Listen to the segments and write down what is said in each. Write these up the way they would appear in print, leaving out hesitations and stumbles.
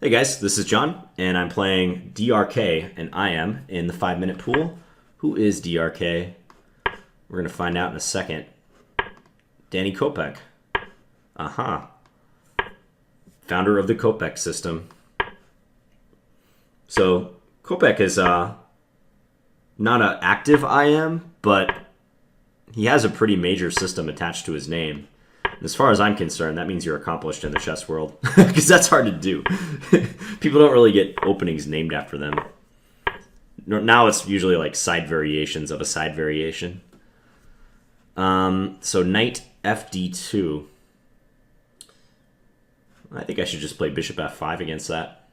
Hey guys, this is John, and I'm playing DRK, and I am in the 5-minute pool. Who is DRK? We're going to find out in a second. Danny Kopech. Aha. Founder of the Kopech system. So, Kopech is not an active IM, but he has a pretty major system attached to his name. As far as I'm concerned, that means you're accomplished in the chess world, because that's hard to do. People don't really get openings named after them. Now it's usually like side variations of a side variation. So knight fd2. I think I should just play bishop f5 against that.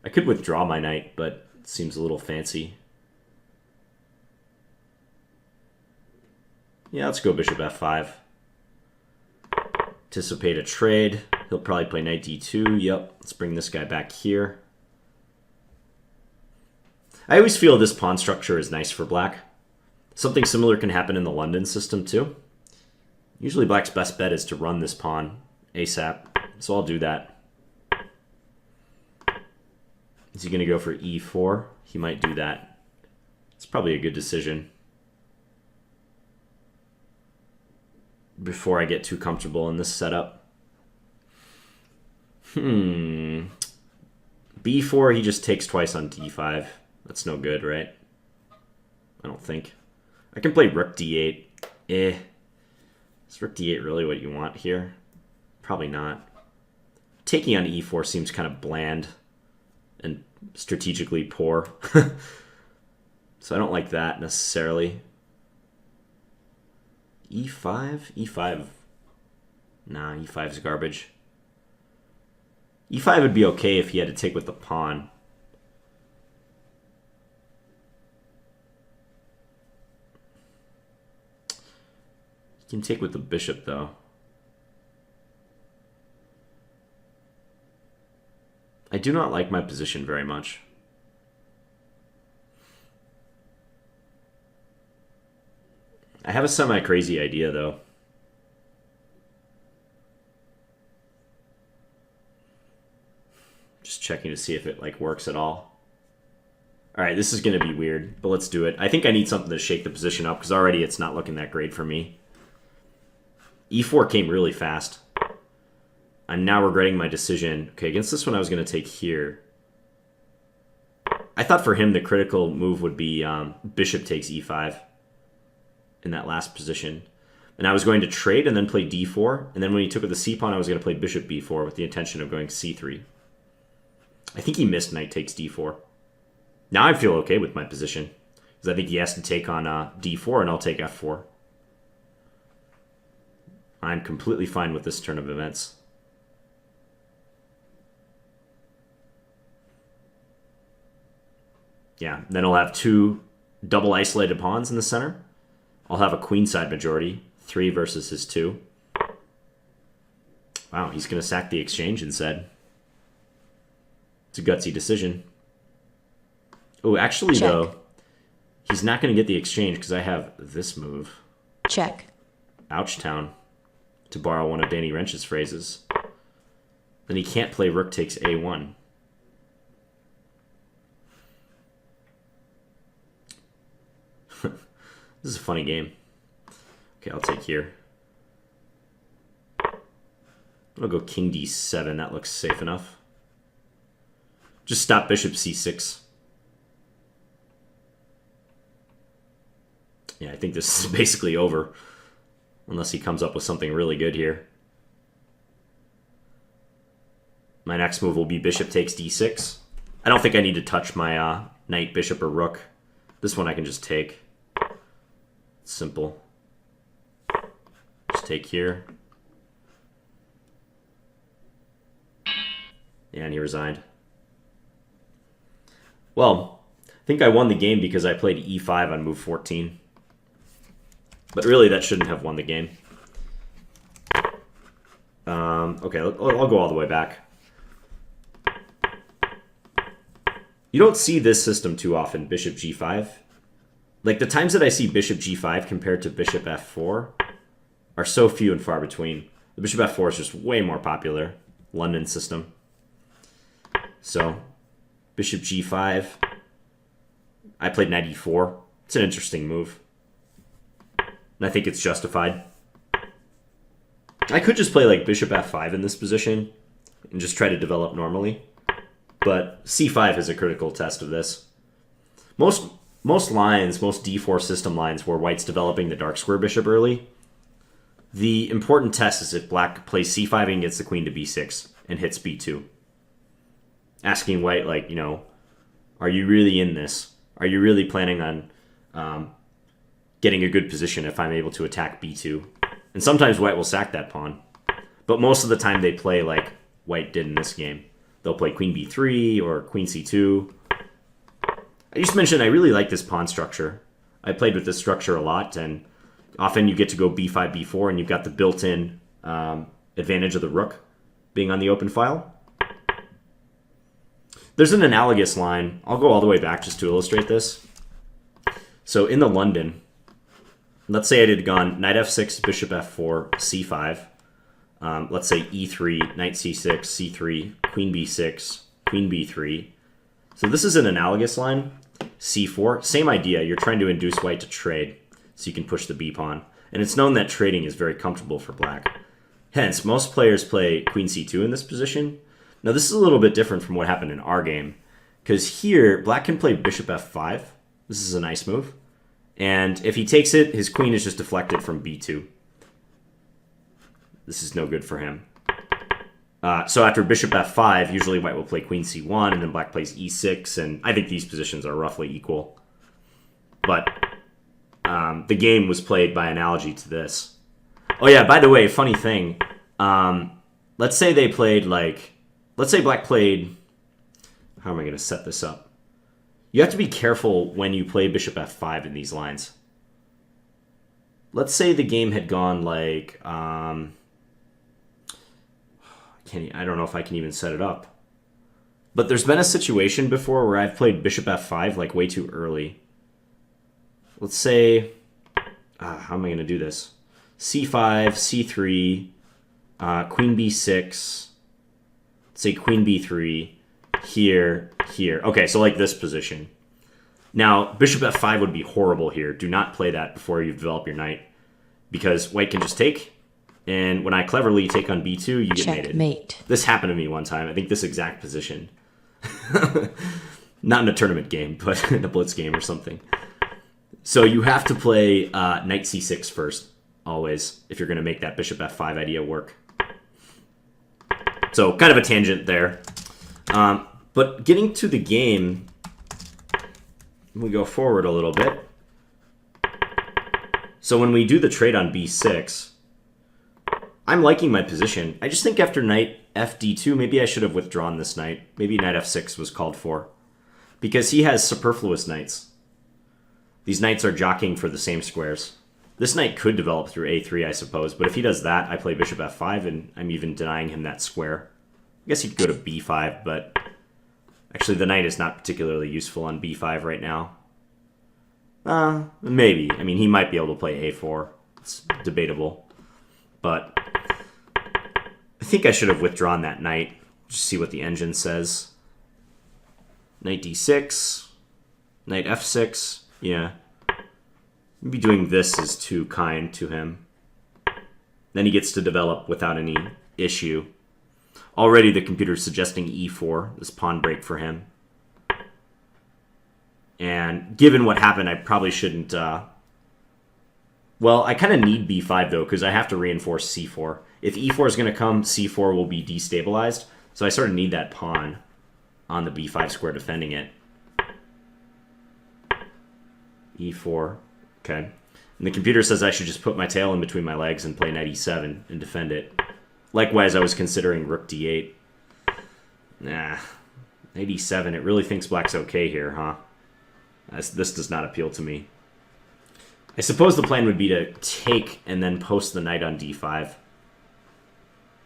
I could withdraw my knight, but it seems a little fancy. Yeah, let's go bishop f5. Anticipate a trade. He'll probably play knight d2. Yep, let's bring this guy back here. I always feel this pawn structure is nice for black. Something similar can happen in the London system too. Usually black's best bet is to run this pawn ASAP, so I'll do that. Is he going to go for e4? He might do that. It's probably a good decision. Before I get too comfortable in this setup. B4, he just takes twice on d5. That's no good, right? I don't think. I can play rook d8. Is rook d8 really what you want here? Probably not. Taking on e4 seems kind of bland and strategically poor. So I don't like that necessarily. E5? E5. Nah, E5's garbage. E5 would be okay if he had to take with the pawn. He can take with the bishop, though. I do not like my position very much. I have a semi-crazy idea, though. Just checking to see if it works at all. All right, this is going to be weird, but let's do it. I think I need something to shake the position up, because already it's not looking that great for me. E4 came really fast. I'm now regretting my decision. Okay, against this one I was going to take here. I thought for him the critical move would be bishop takes e5. In that last position. And I was going to trade and then play d4, and then when he took with the c-pawn, I was going to play bishop b4 with the intention of going c3. I think he missed knight takes d4. Now I feel okay with my position, because I think he has to take on d4, and I'll take f4. I'm completely fine with this turn of events. Yeah, then I'll have two double isolated pawns in the center. I'll have a queenside majority, 3 versus his 2. Wow, he's going to sack the exchange instead. It's a gutsy decision. Oh, actually, Check. though, he's not going to get the exchange because I have this move. Check. Ouchtown, to borrow one of Danny Wrench's phrases. Then he can't play rook takes a1. This is a funny game. Okay, I'll take here. I'll go king d7. That looks safe enough. Just stop bishop c6. Yeah, I think this is basically over. Unless he comes up with something really good here. My next move will be bishop takes d6. I don't think I need to touch my knight, bishop, or rook. This one I can just take. Simple. Just take here. Yeah, and he resigned. Well, I think I won the game because I played e5 on move 14. But really, that shouldn't have won the game. Okay, I'll go all the way back. You don't see this system too often, bishop g5. Like, the times that I see bishop g5 compared to bishop f4 are so few and far between. The bishop f4 is just way more popular. London system. So, bishop g5. I played knight e4. It's an interesting move. And I think it's justified. I could just play like bishop f5 in this position and just try to develop normally. But c5 is a critical test of this. Most lines, most d4 system lines where white's developing the dark square bishop early, the important test is if black plays c5 and gets the queen to b6 and hits b2. Asking white, like, are you really in this? Are you really planning on getting a good position if I'm able to attack b2? And sometimes white will sack that pawn. But most of the time they play like white did in this game. They'll play queen b3 or queen c2. I just mentioned I really like this pawn structure. I played with this structure a lot, and often you get to go b5, b4, and you've got the built-in advantage of the rook being on the open file. There's an analogous line. I'll go all the way back just to illustrate this. So in the London, let's say I had gone knight f6, bishop f4, c5. Let's say e3, knight c6, c3, queen b6, queen b3. So this is an analogous line. c4, same idea. You're trying to induce white to trade so you can push the b pawn. And it's known that trading is very comfortable for black. Hence, most players play queen c2 in this position. Now this is a little bit different from what happened in our game, because here black can play bishop f5. This is a nice move. And if he takes it, his queen is just deflected from b2. This is no good for him. So after bishop f5, usually white will play queen c1, and then black plays e6, and I think these positions are roughly equal. But the game was played by analogy to this. Oh yeah, by the way, funny thing. Let's say they played like... Let's say black played... How am I going to set this up? You have to be careful when you play bishop f5 in these lines. Let's say the game had gone like... I don't know if I can even set it up. But there's been a situation before where I've played bishop f5 like way too early. Let's say... how am I going to do this? c5, c3, queen b6... say queen b3, here, here. Okay, so like this position. Now, bishop f5 would be horrible here. Do not play that before you develop your knight, because white can just take, and when I cleverly take on b2, you get mated. This happened to me one time. I think this exact position. Not in a tournament game, but in a blitz game or something. So you have to play knight c6 first, always, if you're going to make that bishop f5 idea work. So kind of a tangent there. But getting to the game, we go forward a little bit. So when we do the trade on b6, I'm liking my position. I just think after knight fd2, maybe I should have withdrawn this knight. Maybe knight f6 was called for. Because he has superfluous knights. These knights are jockeying for the same squares. This knight could develop through a3, I suppose, but if he does that, I play bishop f5, and I'm even denying him that square. I guess he'd go to b5, but actually the knight is not particularly useful on b5 right now. Maybe. I mean, he might be able to play a4. It's debatable. But I think I should have withdrawn that knight. Just see what the engine says. Knight d6. Knight f6. Yeah. Maybe doing this is too kind to him. Then he gets to develop without any issue. Already the computer's suggesting e4, this pawn break for him. And given what happened, I probably shouldn't... Well, I kind of need b5, though, because I have to reinforce c4. If e4 is going to come, c4 will be destabilized. So I sort of need that pawn on the b5 square defending it. e4. Okay. And the computer says I should just put my tail in between my legs and play knight e7 and defend it. Likewise, I was considering rook d8. Nah. Knight e7, it really thinks black's okay here, huh? This does not appeal to me. I suppose the plan would be to take and then post the knight on d5.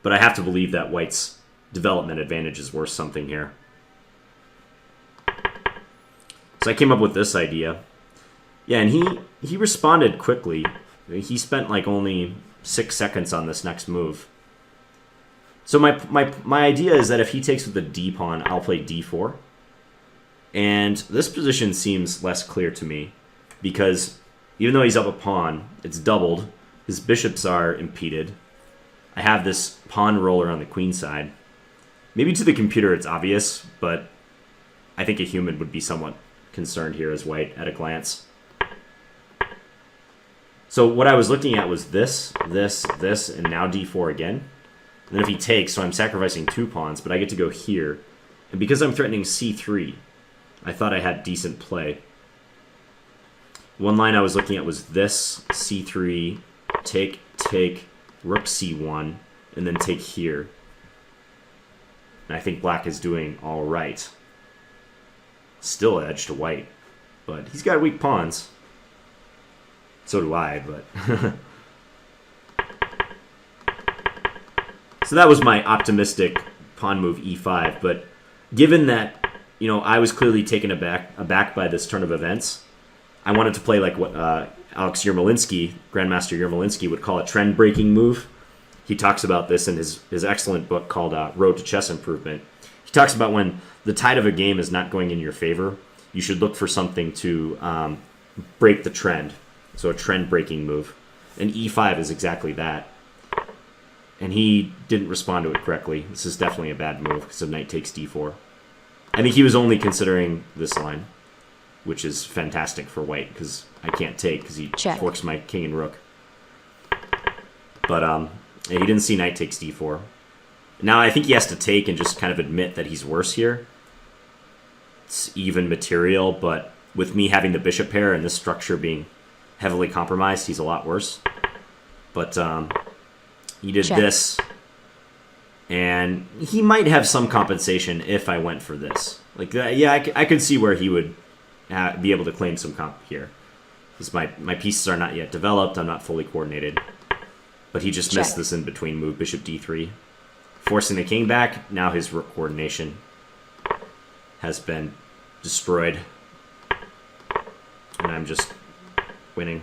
But I have to believe that white's development advantage is worth something here. So I came up with this idea. Yeah, and he responded quickly. He spent like only 6 seconds on this next move. So my idea is that if he takes with the d pawn, I'll play d4. And this position seems less clear to me because even though he's up a pawn, it's doubled. His bishops are impeded. I have this pawn roller on the queen side. Maybe to the computer it's obvious, but I think a human would be somewhat concerned here as white at a glance. So what I was looking at was this, and now d4 again. And then if he takes, so I'm sacrificing 2 pawns, but I get to go here. And because I'm threatening c3, I thought I had decent play. One line I was looking at was this, c3, take, rook c1, and then take here. And I think black is doing all right. Still edge to white, but he's got weak pawns. So do I, but... So that was my optimistic pawn move e5, but given that, you know, I was clearly taken aback by this turn of events, I wanted to play like what Alex Yermolinsky, Grandmaster Yermolinsky, would call a trend-breaking move. He talks about this in his excellent book called Road to Chess Improvement. He talks about when the tide of a game is not going in your favor, you should look for something to break the trend. So a trend-breaking move. And e5 is exactly that. And he didn't respond to it correctly. This is definitely a bad move because of knight takes d4. I think he was only considering this line, which is fantastic for white because I can't take because he forks my king and rook. But he didn't see knight takes d4. Now I think he has to take and just kind of admit that he's worse here. It's even material, but with me having the bishop pair and this structure being heavily compromised, he's a lot worse. But he did this, and he might have some compensation if I went for this. Like, yeah, I could see where he would be able to claim some comp here. Because my pieces are not yet developed, I'm not fully coordinated. But he just missed this in between move, bishop d3. Forcing the king back, now his rook coordination has been destroyed. And I'm just winning.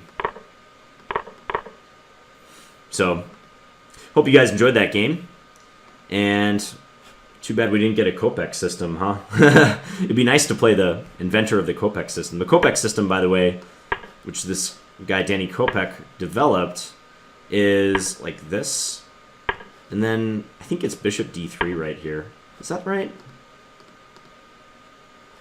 So, hope you guys enjoyed that game. And too bad we didn't get a Kopek system, huh? It'd be nice to play the inventor of the Kopek system. The Kopek system, by the way, which this guy Danny Kopek developed, is like this. And then I think it's bishop d3 right here. Is that right?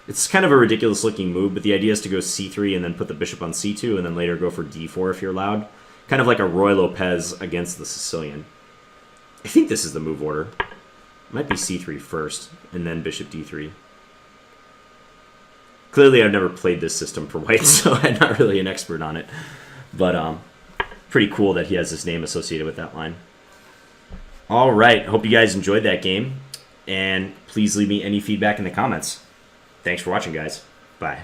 It's kind of a ridiculous looking move, but the idea is to go c3 and then put the bishop on c2 and then later go for d4 if you're allowed. Kind of like a Roy Lopez against the Sicilian. I think this is the move order. It might be c3 first, and then bishop d3. Clearly, I've never played this system for white, so I'm not really an expert on it. But pretty cool that he has his name associated with that line. All right, hope you guys enjoyed that game, and please leave me any feedback in the comments. Thanks for watching, guys. Bye.